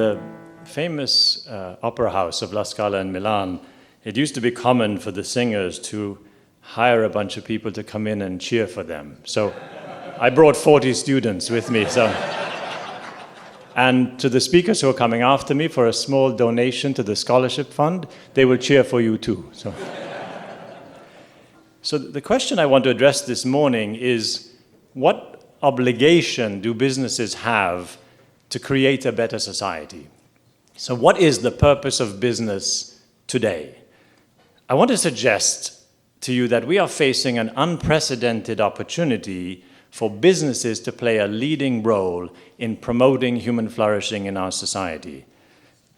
the famous opera house of La Scala in Milan, it used to be common for the singers to hire a bunch of people to come in and cheer for them. So I brought 40 students with me. And to the speakers who are coming after me, for a small donation to the scholarship fund, they will cheer for you too. So the question I want to address this morning is, what obligation do businesses have to create a better society? So what is the purpose of business today? I want to suggest to you that we are facing an unprecedented opportunity for businesses to play a leading role in promoting human flourishing in our society.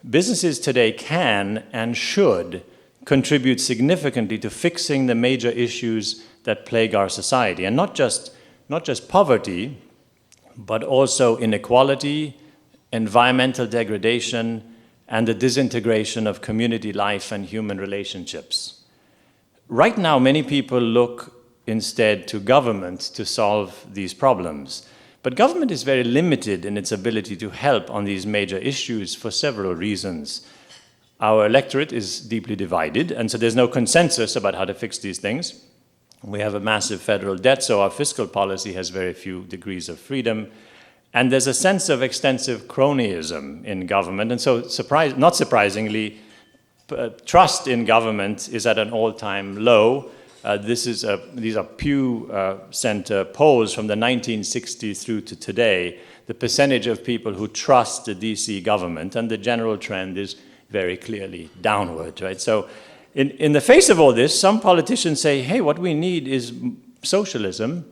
Businesses today can and should contribute significantly to fixing the major issues that plague our society, and not just poverty, but also inequality, environmental degradation, and the disintegration of community life and human relationships. Right now, many people look instead to government to solve these problems. But government is very limited in its ability to help on these major issues for several reasons. Our electorate is deeply divided, and so there's no consensus about how to fix these things. We have a massive federal debt, so our fiscal policy has very few degrees of freedom. And there's a sense of extensive cronyism in government, and so not surprisingly, trust in government is at an all-time low. These are Pew Center polls from the 1960s through to today, the percentage of people who trust the DC government, and the general trend is very clearly downward, right? So in the face of all this, some politicians say, hey, what we need is socialism.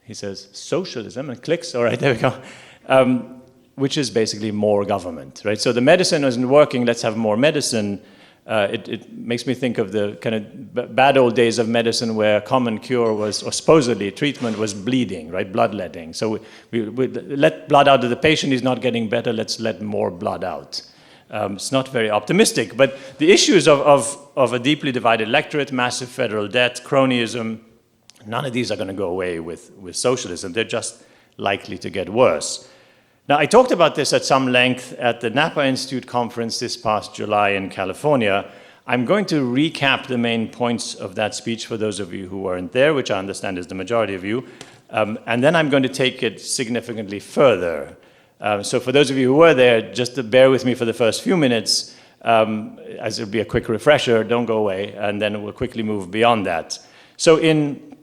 He says, socialism, and clicks, all right, there we go, which is basically more government, right? So the medicine isn't working, let's have more medicine. It makes me think of the kind of bad old days of medicine where a common cure was, or supposedly treatment was bleeding, right, bloodletting. So we let blood out of the patient, he's not getting better, let's let more blood out. It's not very optimistic, but the issues of a deeply divided electorate, massive federal debt, cronyism, none of these are going to go away with socialism. They're just likely to get worse. Now, I talked about this at some length at the Napa Institute conference this past July in California. I'm going to recap the main points of that speech for those of you who weren't there, which I understand is the majority of you, and then I'm going to take it significantly further. So for those of you who were there, just to bear with me for the first few minutes, as it'll be a quick refresher, don't go away, and then we'll quickly move beyond that. So in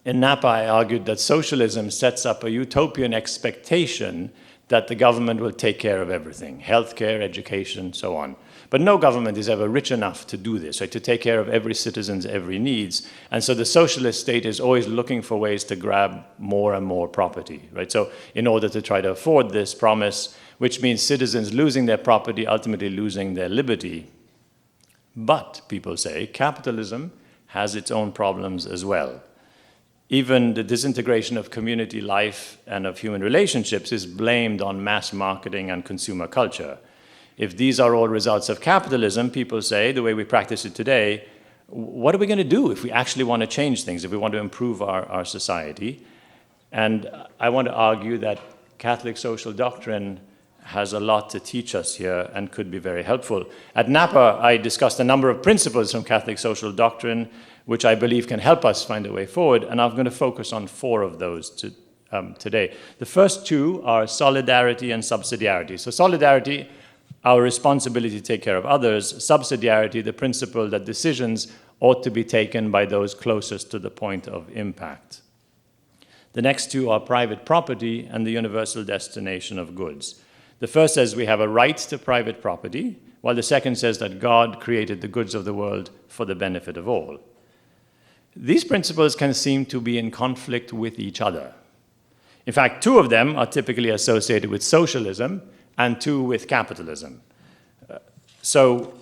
Napa, I argued that socialism sets up a utopian expectation that the government will take care of everything, healthcare, education, so on. But no government is ever rich enough to do this, right, to take care of every citizen's every needs. And so the socialist state is always looking for ways to grab more and more property, right? So in order to try to afford this promise, which means citizens losing their property, ultimately losing their liberty. But, people say, capitalism has its own problems as well. Even the disintegration of community life and of human relationships is blamed on mass marketing and consumer culture. If these are all results of capitalism, people say, the way we practice it today, what are we going to do if we actually want to change things, if we want to improve our society? And I want to argue that Catholic social doctrine has a lot to teach us here and could be very helpful. At Napa, I discussed a number of principles from Catholic social doctrine which I believe can help us find a way forward, and I'm going to focus on 4 of those today. The first 2 are solidarity and subsidiarity. So solidarity, our responsibility to take care of others. Subsidiarity, the principle that decisions ought to be taken by those closest to the point of impact. The next 2 are private property and the universal destination of goods. The first says we have a right to private property, while the second says that God created the goods of the world for the benefit of all. These principles can seem to be in conflict with each other. In fact, 2 of them are typically associated with socialism and 2 with capitalism. So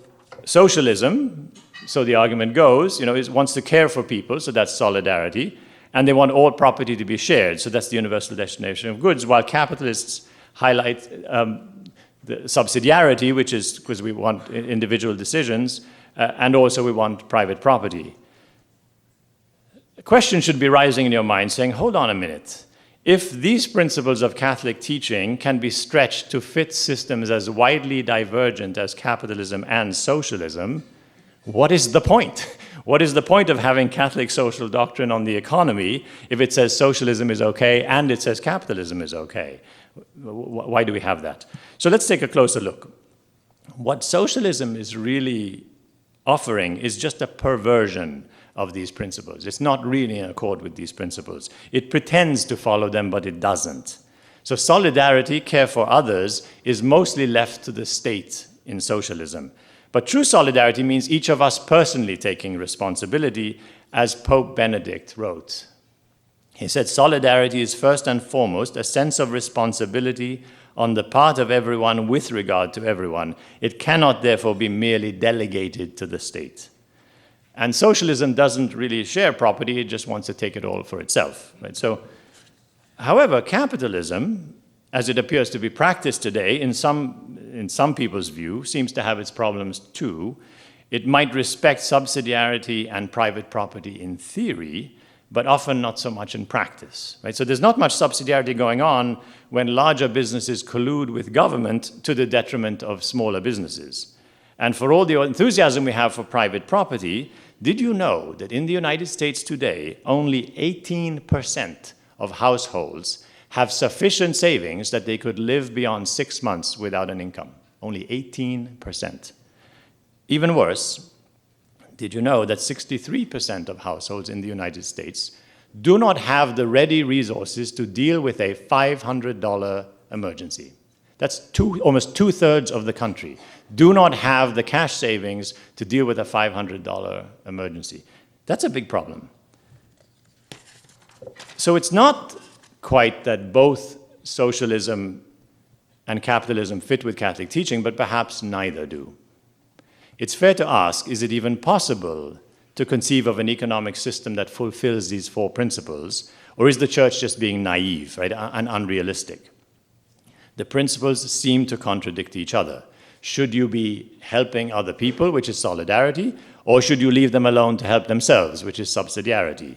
socialism, so the argument goes, wants to care for people, so that's solidarity, and they want all property to be shared, so that's the universal destination of goods, while capitalists highlight the subsidiarity, which is because we want individual decisions, and also we want private property. A question should be rising in your mind saying, hold on a minute. If these principles of Catholic teaching can be stretched to fit systems as widely divergent as capitalism and socialism, what is the point? What is the point of having Catholic social doctrine on the economy if it says socialism is okay and it says capitalism is okay? Why do we have that? So let's take a closer look. What socialism is really offering is just a perversion of these principles. It's not really in accord with these principles. It pretends to follow them, but it doesn't. So solidarity, care for others, is mostly left to the state in socialism. But true solidarity means each of us personally taking responsibility, as Pope Benedict wrote. He said, solidarity is first and foremost a sense of responsibility on the part of everyone with regard to everyone. It cannot therefore be merely delegated to the state. And socialism doesn't really share property, it just wants to take it all for itself. Right? So, however, capitalism, as it appears to be practiced today, in some people's view, seems to have its problems too. It might respect subsidiarity and private property in theory, but often not so much in practice. Right? So there's not much subsidiarity going on when larger businesses collude with government to the detriment of smaller businesses. And for all the enthusiasm we have for private property, did you know that in the United States today, only 18% of households have sufficient savings that they could live beyond 6 months without an income? Only 18%. Even worse, did you know that 63% of households in the United States do not have the ready resources to deal with a $500 emergency? That's almost two-thirds of the country do not have the cash savings to deal with a $500 emergency. That's a big problem. So it's not quite that both socialism and capitalism fit with Catholic teaching, but perhaps neither do. It's fair to ask, is it even possible to conceive of an economic system that fulfills these four principles, or is the church just being naive, right, and unrealistic? The principles seem to contradict each other. Should you be helping other people, which is solidarity, or should you leave them alone to help themselves, which is subsidiarity?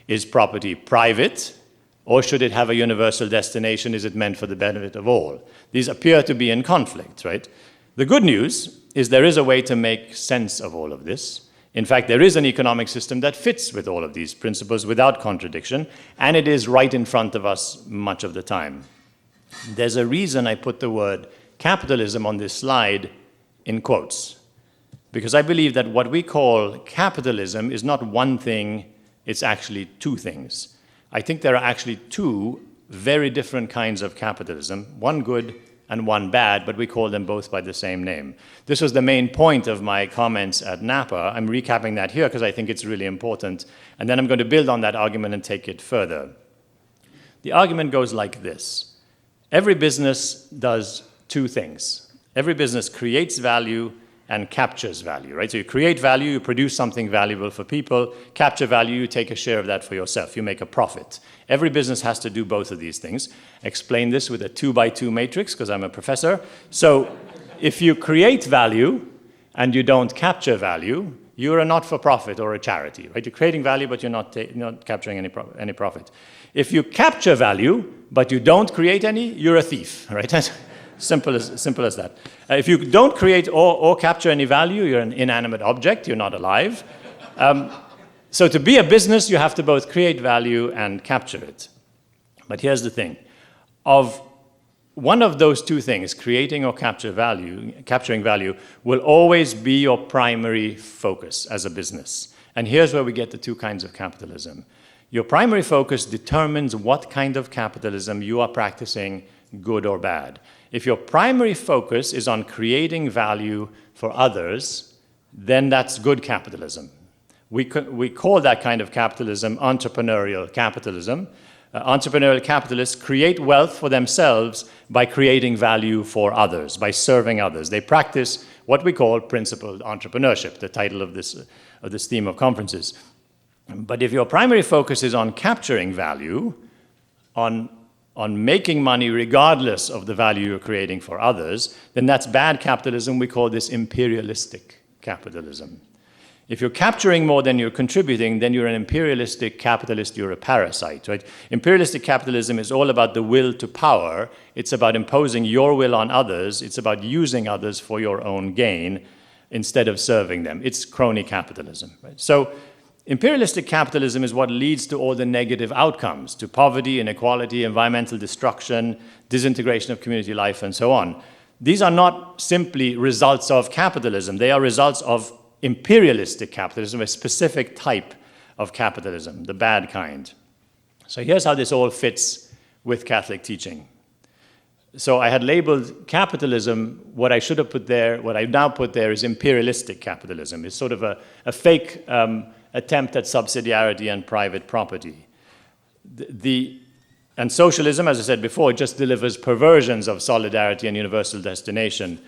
Is property private, or should it have a universal destination? Is it meant for the benefit of all? These appear to be in conflict, right? The good news is there is a way to make sense of all of this. In fact, there is an economic system that fits with all of these principles without contradiction, and it is right in front of us much of the time. There's a reason I put the word capitalism on this slide in quotes, because I believe that what we call capitalism is not one thing, it's actually two things. I think there are actually two very different kinds of capitalism, one good and one bad, but we call them both by the same name. This was the main point of my comments at Napa. I'm recapping that here because I think it's really important, and then I'm going to build on that argument and take it further. The argument goes like this. Every business does two things. Every business creates value and captures value, right? So you create value, you produce something valuable for people, capture value, you take a share of that for yourself, you make a profit. Every business has to do both of these things. Explain this with a 2x2 matrix, because I'm a professor. So if you create value and you don't capture value, you're a not-for-profit or a charity, right? You're creating value, but you're not capturing any profit. If you capture value, but you don't create any, you're a thief, right? Simple as that. If you don't create or capture any value, you're an inanimate object, you're not alive. So to be a business, you have to both create value and capture it. But here's the thing. Of one of those two things, creating or capturing value, will always be your primary focus as a business. And here's where we get the two kinds of capitalism. Your primary focus determines what kind of capitalism you are practicing, good or bad. If your primary focus is on creating value for others, then that's good capitalism. We call that kind of capitalism entrepreneurial capitalism. Entrepreneurial capitalists create wealth for themselves by creating value for others, by serving others. They practice what we call principled entrepreneurship, the title of this theme of conferences. But if your primary focus is on capturing value, on making money regardless of the value you're creating for others, then that's bad capitalism. We call this imperialistic capitalism. If you're capturing more than you're contributing, then you're an imperialistic capitalist, you're a parasite, right? Imperialistic capitalism is all about the will to power. It's about imposing your will on others. It's about using others for your own gain instead of serving them. It's crony capitalism, right? So imperialistic capitalism is what leads to all the negative outcomes, to poverty, inequality, environmental destruction, disintegration of community life, and so on. These are not simply results of capitalism. They are results of imperialistic capitalism, a specific type of capitalism, the bad kind. So here's how this all fits with Catholic teaching. So I had labeled capitalism, what I should have put there, what I now put there is imperialistic capitalism. It's sort of a fake attempt at subsidiarity and private property. And socialism, as I said before, just delivers perversions of solidarity and universal destination.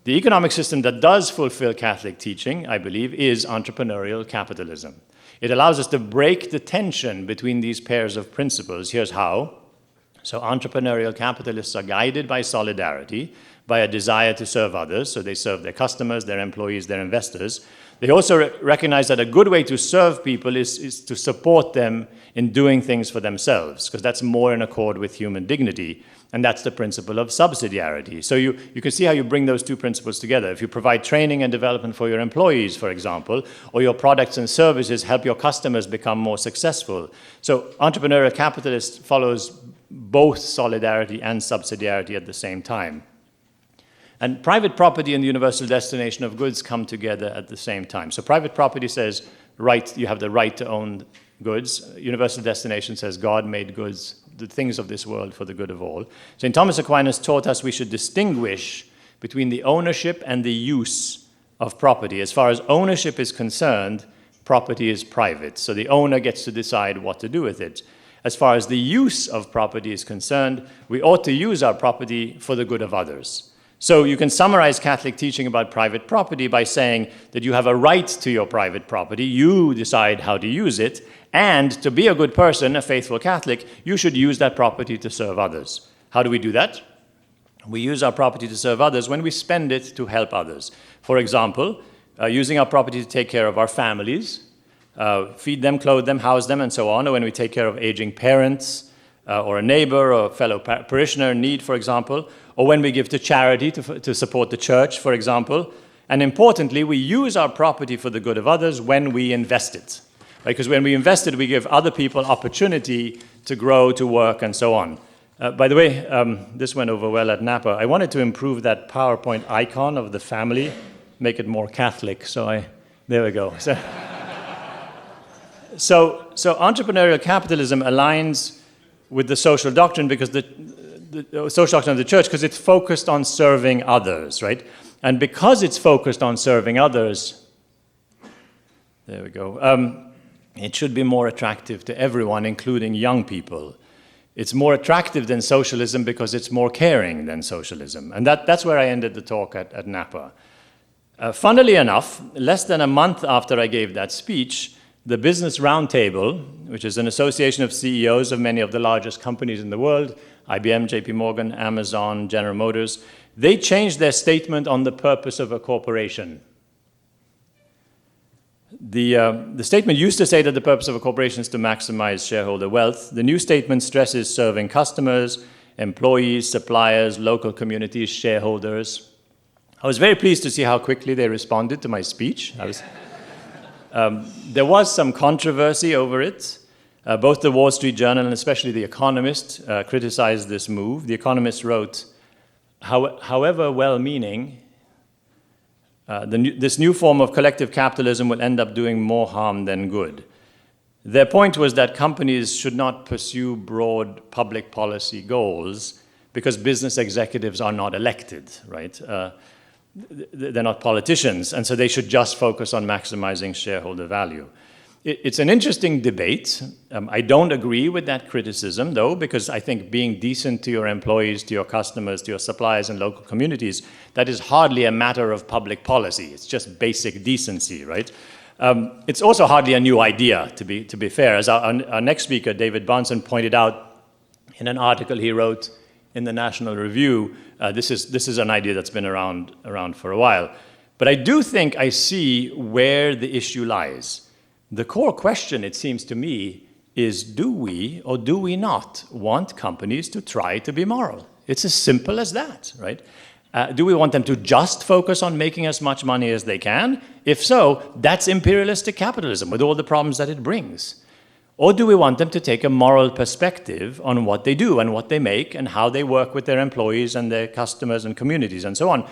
The economic system that does fulfill Catholic teaching, I believe, is entrepreneurial capitalism. It allows us to break the tension between these pairs of principles. Here's how. So entrepreneurial capitalists are guided by solidarity, by a desire to serve others. So they serve their customers, their employees, their investors. They also recognize that a good way to serve people is to support them in doing things for themselves, because that's more in accord with human dignity. And that's the principle of subsidiarity. So you can see how you bring those two principles together. If you provide training and development for your employees, for example, or your products and services help your customers become more successful. So entrepreneurial capitalist follows both solidarity and subsidiarity at the same time. And private property and the universal destination of goods come together at the same time. So private property says, right, you have the right to own goods. Universal destination says God made goods, the things of this world for the good of all. St. Thomas Aquinas taught us we should distinguish between the ownership and the use of property. As far as ownership is concerned, property is private, so the owner gets to decide what to do with it. As far as the use of property is concerned, we ought to use our property for the good of others. So you can summarize Catholic teaching about private property by saying that you have a right to your private property, you decide how to use it, and to be a good person, a faithful Catholic, you should use that property to serve others. How do we do that? We use our property to serve others when we spend it to help others. For example, using our property to take care of our families, feed them, clothe them, house them, and so on, or when we take care of aging parents, or a neighbor or a fellow parishioner in need, for example, or when we give to charity to support the church, for example. And importantly, we use our property for the good of others when we invest it. Because when we invest it, we give other people opportunity to grow, to work, and so on. By the way, this went over well at Napa. I wanted to improve that PowerPoint icon of the family, make it more Catholic, there we go. So entrepreneurial capitalism aligns with the social doctrine because the social doctrine of the church, because it's focused on serving others, right? And because it's focused on serving others, there we go, it should be more attractive to everyone, including young people. It's more attractive than socialism because it's more caring than socialism. And that's where I ended the talk at Napa. Funnily enough, less than a month after I gave that speech, the Business Roundtable, which is an association of CEOs of many of the largest companies in the world, IBM, JP Morgan, Amazon, General Motors, they changed their statement on the purpose of a corporation. The statement used to say that the purpose of a corporation is to maximize shareholder wealth. The new statement stresses serving customers, employees, suppliers, local communities, shareholders. I was very pleased to see how quickly they responded to my speech. There was some controversy over it. Both the Wall Street Journal and especially The Economist criticized this move. The Economist wrote, however well-meaning, this new form of collective capitalism will end up doing more harm than good. Their point was that companies should not pursue broad public policy goals because business executives are not elected, right? They're not politicians, and so they should just focus on maximizing shareholder value. It's an interesting debate. I don't agree with that criticism, though, because I think being decent to your employees, to your customers, to your suppliers and local communities, that is hardly a matter of public policy. It's just basic decency, right? It's also hardly a new idea, to be fair. As our next speaker, David Bahnsen, pointed out in an article he wrote in the National Review, this is an idea that's been around for a while. But I do think I see where the issue lies. The core question, it seems to me, is do we or do we not want companies to try to be moral? It's as simple as that, right? Do we want them to just focus on making as much money as they can? If so, that's imperialistic capitalism with all the problems that it brings. Or do we want them to take a moral perspective on what they do and what they make and how they work with their employees and their customers and communities and so on?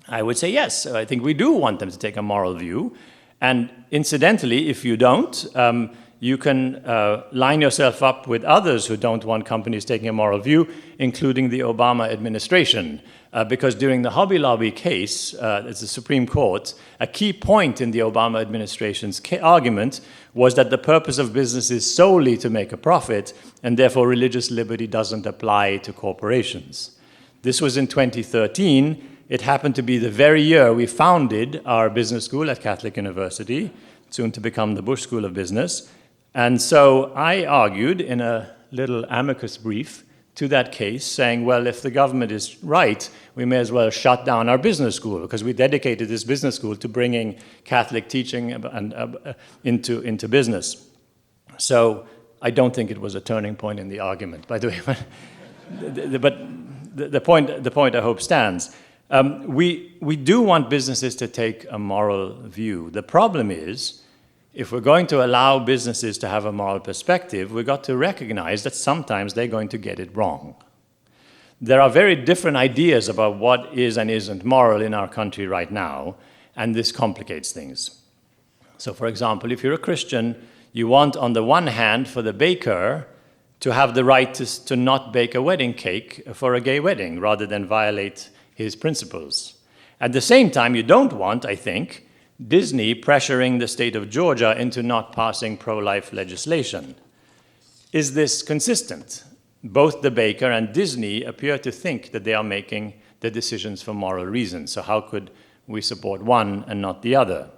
I would say yes. I think we do want them to take a moral view. And incidentally, if you don't, you can line yourself up with others who don't want companies taking a moral view, including the Obama administration. Because during the Hobby Lobby case, it's the Supreme Court, a key point in the Obama administration's argument was that the purpose of business is solely to make a profit, and therefore religious liberty doesn't apply to corporations. This was in 2013. It happened to be the very year we founded our business school at Catholic University, soon to become the Busch School of Business. And so I argued in a little amicus brief to that case, saying, well, if the government is right, we may as well shut down our business school, because we dedicated this business school to bringing Catholic teaching into business. So I don't think it was a turning point in the argument, by the way. But the point I hope stands. We do want businesses to take a moral view. The problem is, if we're going to allow businesses to have a moral perspective, we've got to recognize that sometimes they're going to get it wrong. There are very different ideas about what is and isn't moral in our country right now, and this complicates things. So, for example, if you're a Christian, you want, on the one hand, for the baker to have the right to not bake a wedding cake for a gay wedding, rather than violate his principles. At the same time, you don't want, I think, Disney pressuring the state of Georgia into not passing pro-life legislation. Is this consistent? Both the baker and Disney appear to think that they are making the decisions for moral reasons. So how could we support one and not the other?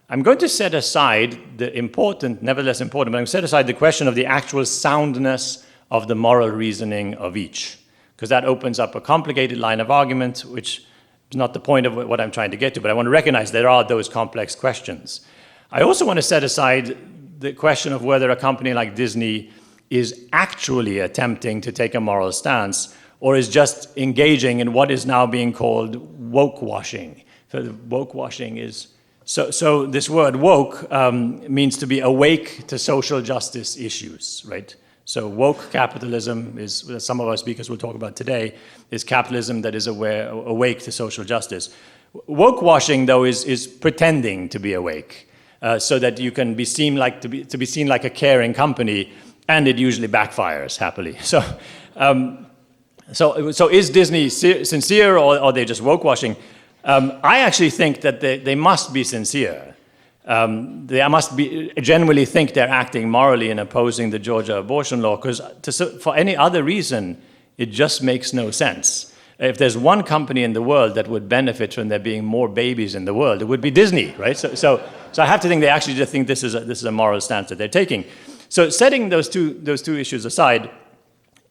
I'm going to set aside the important, nevertheless important, but I'm going to set aside the question of the actual soundness of the moral reasoning of each, because that opens up a complicated line of argument, which is not the point of what I'm trying to get to, but I want to recognize there are those complex questions. I also want to set aside the question of whether a company like Disney is actually attempting to take a moral stance or is just engaging in what is now being called woke washing. So woke washing is, so this word woke means to be awake to social justice issues, right? So woke capitalism is, as some of our speakers will talk about today, is capitalism that is awake to social justice. Woke washing, though, is pretending to be awake, so that you can be seen like to be seen like a caring company, and it usually backfires happily. So is Disney sincere, or are they just woke washing? I actually think that they must be sincere. They must genuinely think they're acting morally in opposing the Georgia abortion law, because for any other reason, it just makes no sense. If there's one company in the world that would benefit from there being more babies in the world, it would be Disney, right? So I have to think they actually just think this is a moral stance that they're taking. So setting those two issues aside,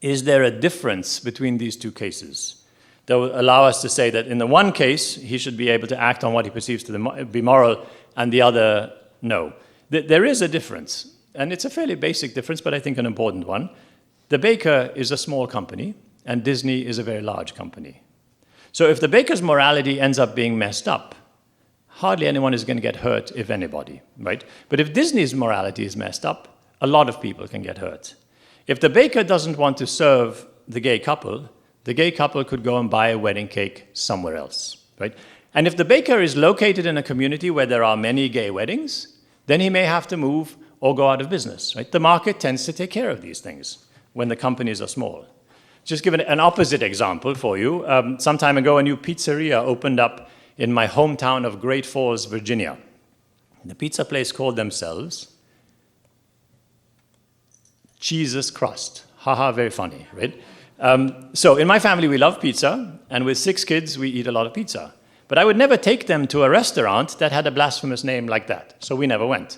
is there a difference between these two cases that will allow us to say that in the one case, he should be able to act on what he perceives to be moral, and the other, no? There is a difference, and it's a fairly basic difference, but I think an important one. The baker is a small company, and Disney is a very large company. So if the baker's morality ends up being messed up, hardly anyone is going to get hurt, if anybody, right? But if Disney's morality is messed up, a lot of people can get hurt. If the baker doesn't want to serve the gay couple could go and buy a wedding cake somewhere else, right? And if the baker is located in a community where there are many gay weddings, then he may have to move or go out of business, right? The market tends to take care of these things when the companies are small. Just give an opposite example for you. Some time ago, a new pizzeria opened up in my hometown of Great Falls, Virginia. The pizza place called themselves Jesus Crust. Haha, very funny, right? So in my family, we love pizza, and with 6 kids, we eat a lot of pizza. But I would never take them to a restaurant that had a blasphemous name like that, so we never went.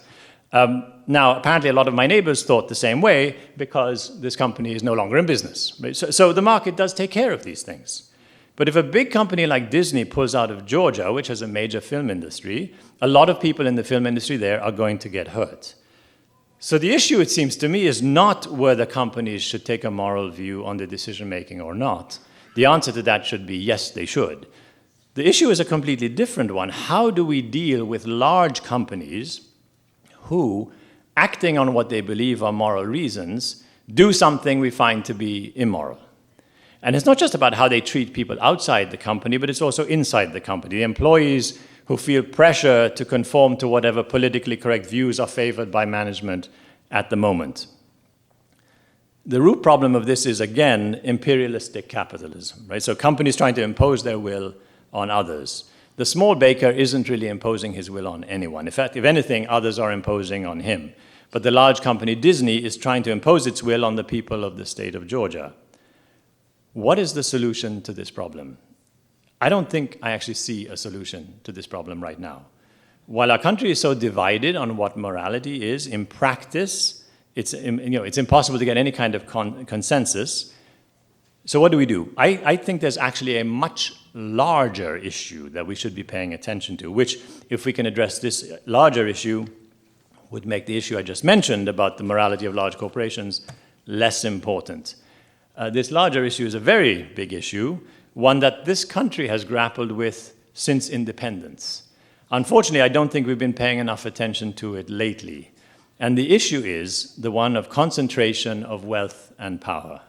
Now, apparently a lot of my neighbors thought the same way because this company is no longer in business. Right? So the market does take care of these things. But if a big company like Disney pulls out of Georgia, which has a major film industry, a lot of people in the film industry there are going to get hurt. So the issue, it seems to me, is not whether companies should take a moral view on the decision-making or not. The answer to that should be yes, they should. The issue is a completely different one. How do we deal with large companies who, acting on what they believe are moral reasons, do something we find to be immoral? And it's not just about how they treat people outside the company, but it's also inside the company. The employees who feel pressure to conform to whatever politically correct views are favored by management at the moment. The root problem of this is, again, imperialistic capitalism, right? So companies trying to impose their will on others. The small baker isn't really imposing his will on anyone. In fact, if anything, others are imposing on him. But the large company Disney is trying to impose its will on the people of the state of Georgia. What is the solution to this problem? I don't think I actually see a solution to this problem right now. While our country is so divided on what morality is, in practice, it's impossible to get any kind of consensus. So what do? I think there's actually a much larger issue that we should be paying attention to, which, if we can address this larger issue, would make the issue I just mentioned about the morality of large corporations less important. This larger issue is a very big issue, one that this country has grappled with since independence. Unfortunately, I don't think we've been paying enough attention to it lately. And the issue is the one of concentration of wealth and power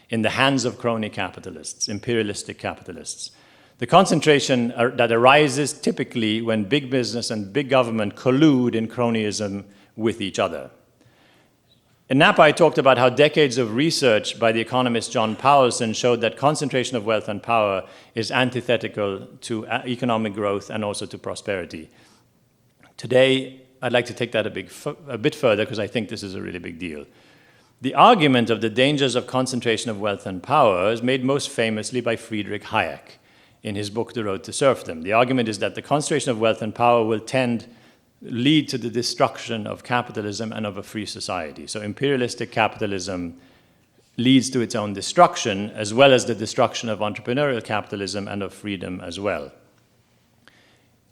in the hands of crony capitalists, imperialistic capitalists. The concentration that arises typically when big business and big government collude in cronyism with each other. In Napa, I talked about how decades of research by the economist John Powelson showed that concentration of wealth and power is antithetical to economic growth and also to prosperity. Today, I'd like to take that a bit further because I think this is a really big deal. The argument of the dangers of concentration of wealth and power is made most famously by Friedrich Hayek in his book, The Road to Serfdom. The argument is that the concentration of wealth and power will lead to the destruction of capitalism and of a free society. So imperialistic capitalism leads to its own destruction, as well as the destruction of entrepreneurial capitalism and of freedom as well.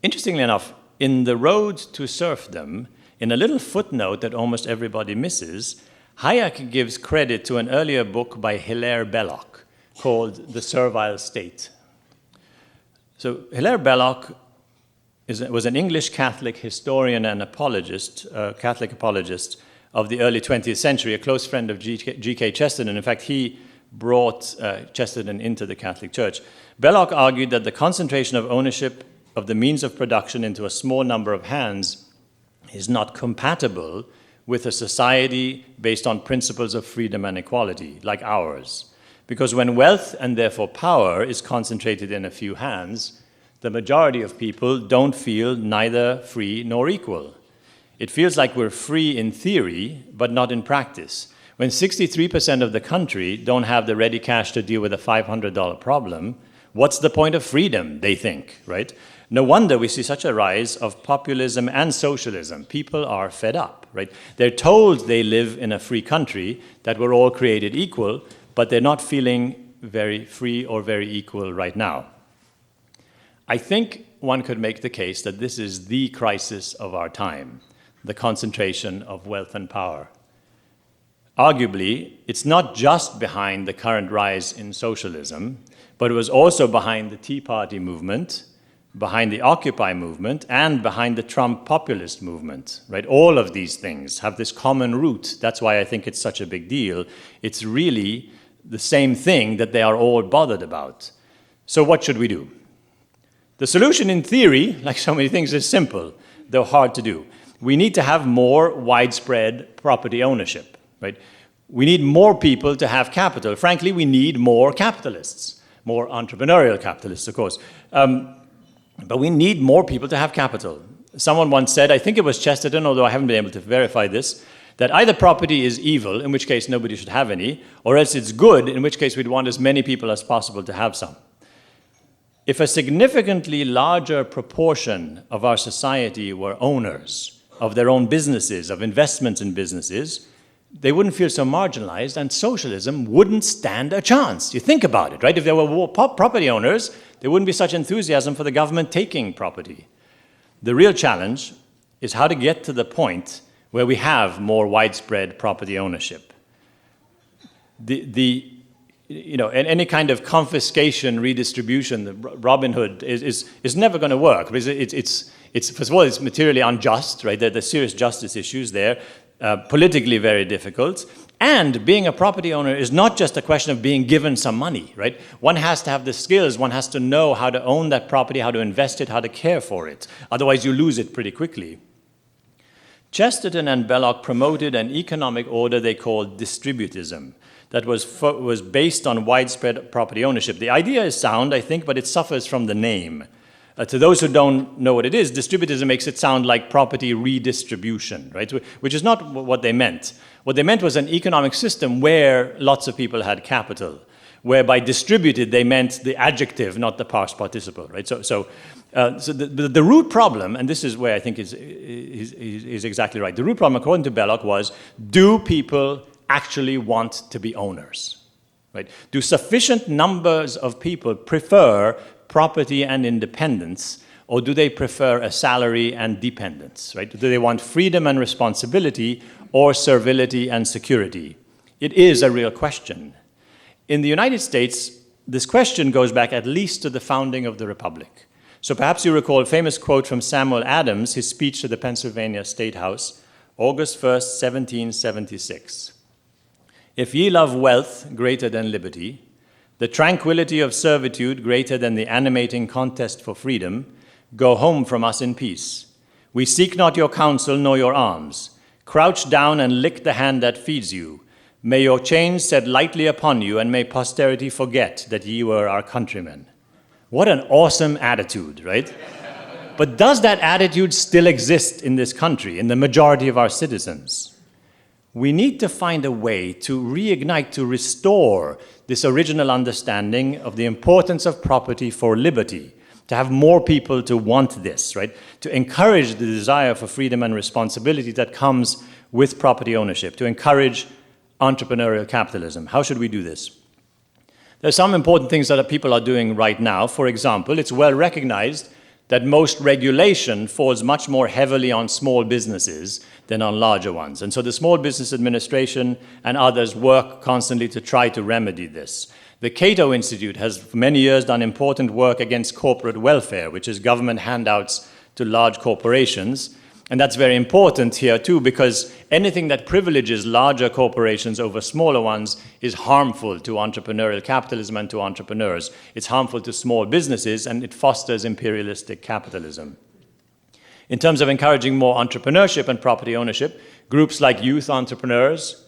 Interestingly enough, in The Road to Serfdom, in a little footnote that almost everybody misses, Hayek gives credit to an earlier book by Hilaire Belloc called The Servile State. So Hilaire Belloc was an English Catholic historian and apologist, Catholic apologist of the early 20th century, a close friend of G.K. Chesterton. In fact, he brought Chesterton into the Catholic Church. Belloc argued that the concentration of ownership of the means of production into a small number of hands is not compatible with a society based on principles of freedom and equality, like ours. Because when wealth, and therefore power, is concentrated in a few hands, the majority of people don't feel neither free nor equal. It feels like we're free in theory, but not in practice. When 63% of the country don't have the ready cash to deal with a $500 problem, what's the point of freedom, they think, right? No wonder we see such a rise of populism and socialism. People are fed up, right? They're told they live in a free country, that we're all created equal, but they're not feeling very free or very equal right now. I think one could make the case that this is the crisis of our time, the concentration of wealth and power. Arguably, it's not just behind the current rise in socialism, but it was also behind the Tea Party movement, behind the Occupy movement, and behind the Trump populist movement, right? All of these things have this common root. That's why I think it's such a big deal. It's really the same thing that they are all bothered about. So what should we do? The solution in theory, like so many things, is simple, though hard to do. We need to have more widespread property ownership, right? We need more people to have capital. Frankly, we need more capitalists, more entrepreneurial capitalists, of course. But we need more people to have capital. Someone once said, I think it was Chesterton, although I haven't been able to verify this, that either property is evil, in which case nobody should have any, or else it's good, in which case we'd want as many people as possible to have some. If a significantly larger proportion of our society were owners of their own businesses, of investments in businesses, they wouldn't feel so marginalized, and socialism wouldn't stand a chance. You think about it, right? If there were property owners, there wouldn't be such enthusiasm for the government taking property. The real challenge is how to get to the point where we have more widespread property ownership. And any kind of confiscation, redistribution, the Robin Hood is never going to work, because it's first of all, it's materially unjust, right? There are serious justice issues there, politically very difficult. And being a property owner is not just a question of being given some money, right? One has to have the skills, one has to know how to own that property, how to invest it, how to care for it. Otherwise, you lose it pretty quickly. Chesterton and Belloc promoted an economic order they called distributism that was based on widespread property ownership. The idea is sound, I think, but it suffers from the name. To those who don't know what it is, distributism makes it sound like property redistribution, right? Which is not what they meant. What they meant was an economic system where lots of people had capital, where by distributed they meant the adjective, not the past participle, right? So the root problem, and this is where I think is exactly right. The root problem, according to Belloc, was: do people actually want to be owners, right? Do sufficient numbers of people prefer property and independence, or do they prefer a salary and dependence, right? Do they want freedom and responsibility, or servility and security? It is a real question. In the United States, this question goes back at least to the founding of the Republic. So perhaps you recall a famous quote from Samuel Adams, his speech to the Pennsylvania State House, August 1st, 1776. If ye love wealth greater than liberty, the tranquility of servitude greater than the animating contest for freedom, go home from us in peace. We seek not your counsel nor your alms. Crouch down and lick the hand that feeds you. May your chains set lightly upon you, and may posterity forget that ye were our countrymen. What an awesome attitude, right? But does that attitude still exist in this country, in the majority of our citizens? We need to find a way to reignite, to restore this original understanding of the importance of property for liberty, to have more people to want this, right? To encourage the desire for freedom and responsibility that comes with property ownership, to encourage entrepreneurial capitalism. How should we do this? There are some important things that people are doing right now. For example, it's well recognized that most regulation falls much more heavily on small businesses than on larger ones. And so the Small Business Administration and others work constantly to try to remedy this. The Cato Institute has for many years done important work against corporate welfare, which is government handouts to large corporations. And that's very important here too, because anything that privileges larger corporations over smaller ones is harmful to entrepreneurial capitalism and to entrepreneurs. It's harmful to small businesses, and it fosters imperialistic capitalism. In terms of encouraging more entrepreneurship and property ownership, groups like Youth Entrepreneurs,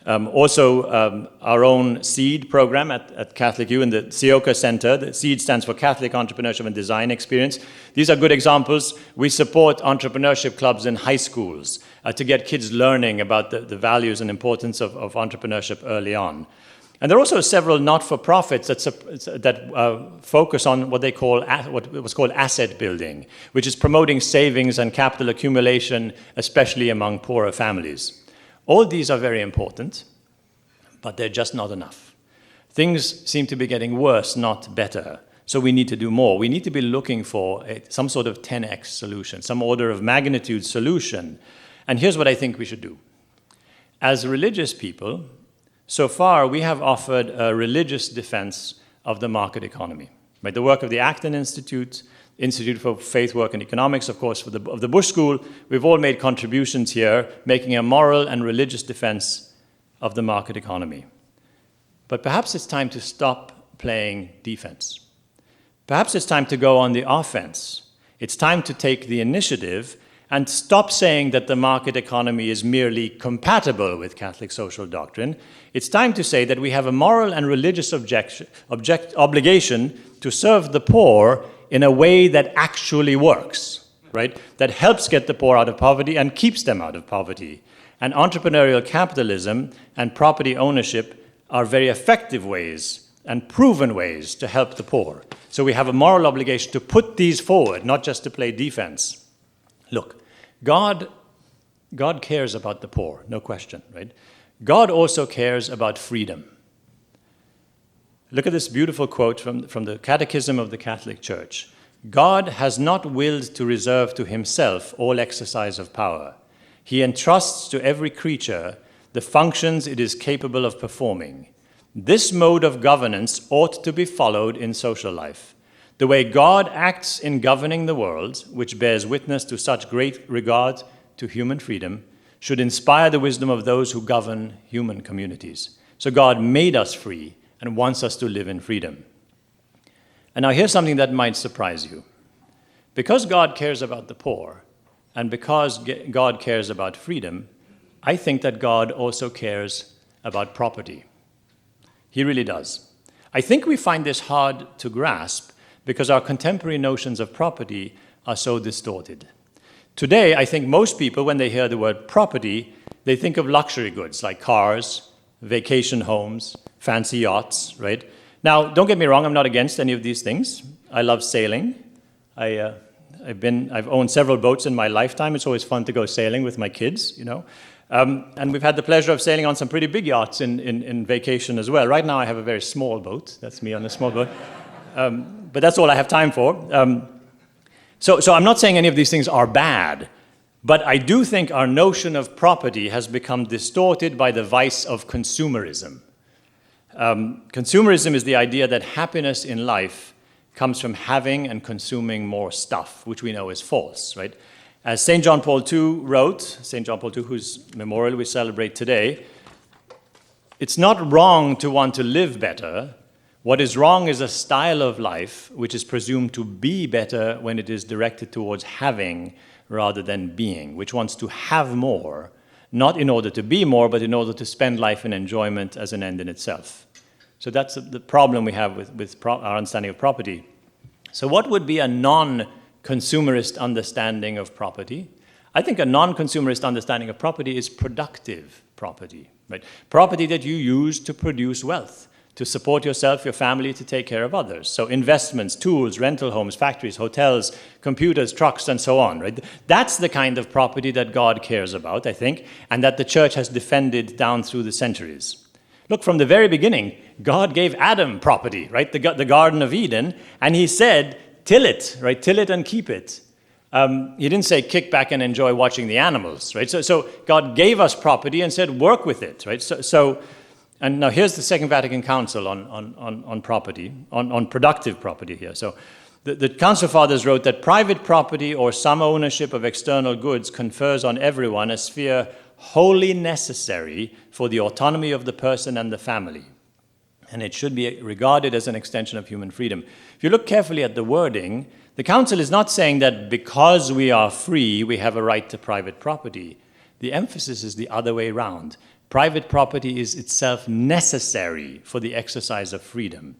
our own SEED program at Catholic U in the Sioka Center. The SEED stands for Catholic Entrepreneurship and Design Experience. These are good examples. We support entrepreneurship clubs in high schools to get kids learning about the values and importance of entrepreneurship early on. And there are also several not-for-profits that focus on what was called asset building, which is promoting savings and capital accumulation, especially among poorer families. All these are very important, but they're just not enough. Things seem to be getting worse, not better. So we need to do more. We need to be looking for some sort of 10x solution, some order of magnitude solution. And here's what I think we should do. As religious people, so far we have offered a religious defense of the market economy. Right? The work of the Acton Institute for Faith, Work and Economics, of course, of the Busch School, we've all made contributions here, making a moral and religious defense of the market economy. But perhaps it's time to stop playing defense. Perhaps it's time to go on the offense. It's time to take the initiative and stop saying that the market economy is merely compatible with Catholic social doctrine. It's time to say that we have a moral and religious obligation to serve the poor in a way that actually works, right? That helps get the poor out of poverty and keeps them out of poverty. And entrepreneurial capitalism and property ownership are very effective ways and proven ways to help the poor. So we have a moral obligation to put these forward, not just to play defense. Look, God God cares about the poor, no question, right? God also cares about freedom. Look at this beautiful quote from the Catechism of the Catholic Church. God has not willed to reserve to himself all exercise of power. He entrusts to every creature the functions it is capable of performing. This mode of governance ought to be followed in social life. The way God acts in governing the world, which bears witness to such great regard to human freedom, should inspire the wisdom of those who govern human communities. So God made us free and wants us to live in freedom. And now here's something that might surprise you. Because God cares about the poor, and because God cares about freedom, I think that God also cares about property. He really does. I think we find this hard to grasp because our contemporary notions of property are so distorted. Today, I think most people, when they hear the word property, they think of luxury goods like cars, vacation homes, fancy yachts, right? Now, don't get me wrong, I'm not against any of these things. I love sailing. I've owned several boats in my lifetime. It's always fun to go sailing with my kids, you know. And we've had the pleasure of sailing on some pretty big yachts in vacation as well. Right now, I have a very small boat. That's me on a small boat. But that's all I have time for. So I'm not saying any of these things are bad, but I do think our notion of property has become distorted by the vice of consumerism. Consumerism is the idea that happiness in life comes from having and consuming more stuff, which we know is false, right? As St. John Paul II wrote, St. John Paul II, whose memorial we celebrate today, it's not wrong to want to live better. What is wrong is a style of life which is presumed to be better when it is directed towards having rather than being, which wants to have more, not in order to be more, but in order to spend life in enjoyment as an end in itself. So that's the problem we have with our understanding of property. So what would be a non-consumerist understanding of property? I think a non-consumerist understanding of property is productive property, right? Property that you use to produce wealth, to support yourself, your family, to take care of others. So investments, tools, rental homes, factories, hotels, computers, trucks, and so on, right? That's the kind of property that God cares about, I think, and that the church has defended down through the centuries. Look, from the very beginning, God gave Adam property, right? The Garden of Eden, and he said, till it, right? Till it and keep it. He didn't say kick back and enjoy watching the animals, right? So God gave us property and said, work with it, right? And now here's the Second Vatican Council on property, on productive property here. So the Council Fathers wrote that private property or some ownership of external goods confers on everyone a sphere wholly necessary for the autonomy of the person and the family. And it should be regarded as an extension of human freedom. If you look carefully at the wording, the Council is not saying that because we are free, we have a right to private property. The emphasis is the other way around. Private property is itself necessary for the exercise of freedom.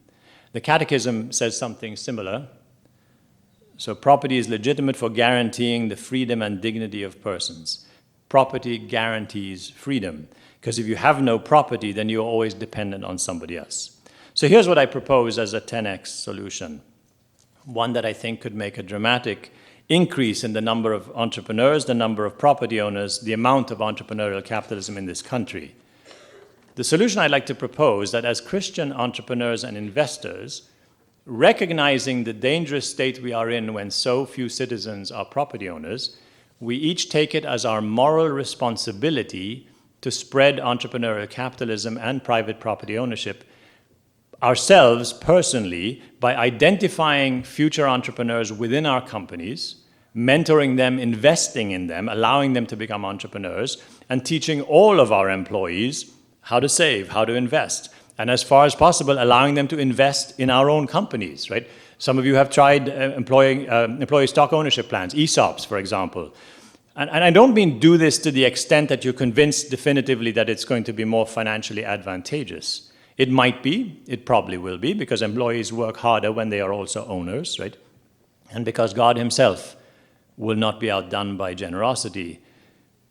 The Catechism says something similar. So property is legitimate for guaranteeing the freedom and dignity of persons. Property guarantees freedom, because if you have no property, then you're always dependent on somebody else. So here's what I propose as a 10x solution, one that I think could make a dramatic increase in the number of entrepreneurs, the number of property owners, the amount of entrepreneurial capitalism in this country. The solution I'd like to propose that as Christian entrepreneurs and investors, recognizing the dangerous state we are in when so few citizens are property owners, we each take it as our moral responsibility to spread entrepreneurial capitalism and private property ownership ourselves personally by identifying future entrepreneurs within our companies, mentoring them, investing in them, allowing them to become entrepreneurs, and teaching all of our employees how to save, how to invest, and as far as possible, allowing them to invest in our own companies, right? Some of you have tried employee stock ownership plans, ESOPs, for example. And I don't mean do this to the extent that you're convinced definitively that it's going to be more financially advantageous. It might be, it probably will be, because employees work harder when they are also owners, right? And because God himself will not be outdone by generosity.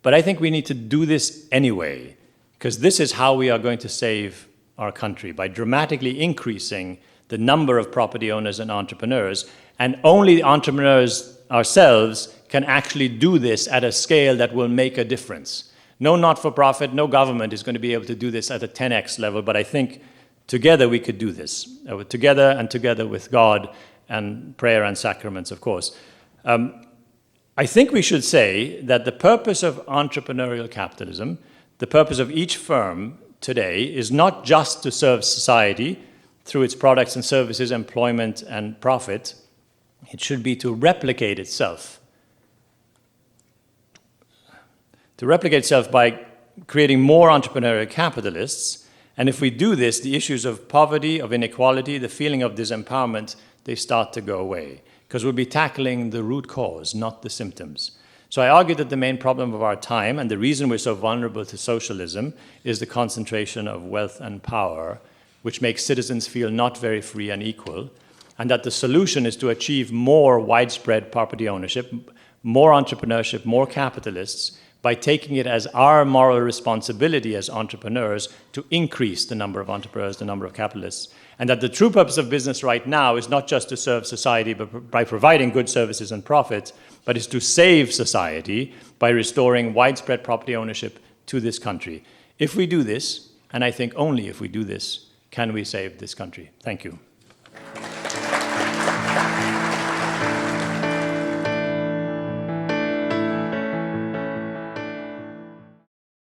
But I think we need to do this anyway, because this is how we are going to save our country, by dramatically increasing the number of property owners and entrepreneurs, and only entrepreneurs ourselves can actually do this at a scale that will make a difference. No not-for-profit, no government is going to be able to do this at a 10x level, but I think together we could do this, together with God and prayer and sacraments, of course. I think we should say that the purpose of entrepreneurial capitalism, the purpose of each firm today, is not just to serve society through its products and services, employment and profit. It should be to replicate itself. To replicate itself by creating more entrepreneurial capitalists. And if we do this, the issues of poverty, of inequality, the feeling of disempowerment, they start to go away. Because we'll be tackling the root cause, not the symptoms. So I argue that the main problem of our time, and the reason we're so vulnerable to socialism, is the concentration of wealth and power, which makes citizens feel not very free and equal, and that the solution is to achieve more widespread property ownership, more entrepreneurship, more capitalists, by taking it as our moral responsibility as entrepreneurs to increase the number of entrepreneurs, the number of capitalists. And that the true purpose of business right now is not just to serve society by providing good services and profits, but is to save society by restoring widespread property ownership to this country. If we do this, and I think only if we do this, can we save this country. Thank you.